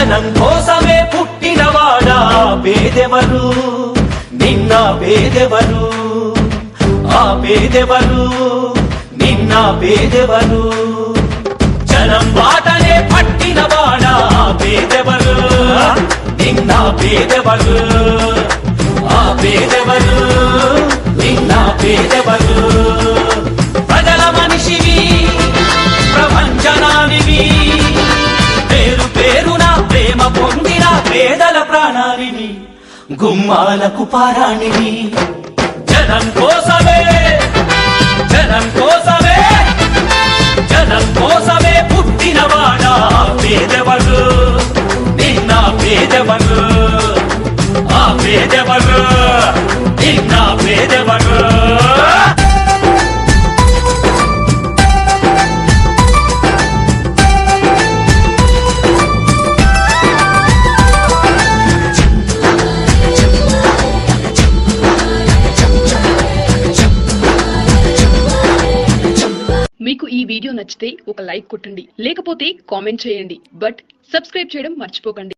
జనం కోసమే పుట్టినవాడా పేదెవరు నిన్న పేదెవరు ఆ పేదెవరు నిన్న పేదెవరు జనం బాటనే పట్టినవాడా పేదెవరు నిన్న పేదెవరు ఆ పేదెవరు నిన్న పేదెవరు ప్రజల మనిషివి ప్రపంచనానివి పేరు పేరున ప్రేమ పొందిన పేదల ప్రాణానివి గుమ్మాలకు పారాణివి జనం కోసమే జనం కోసమే జనం కోసమే పుట్టినవాడా పేదెవరు నిన్న పేదెవరు ఆ పేదెవరు నిన్న పేదెవరు మీకు ఈ వీడియో నచ్చితే ఒక లైక్ కొట్టండి, లేకపోతే కామెంట్ చేయండి, బట్ సబ్స్క్రైబ్ చేయడం మర్చిపోకండి.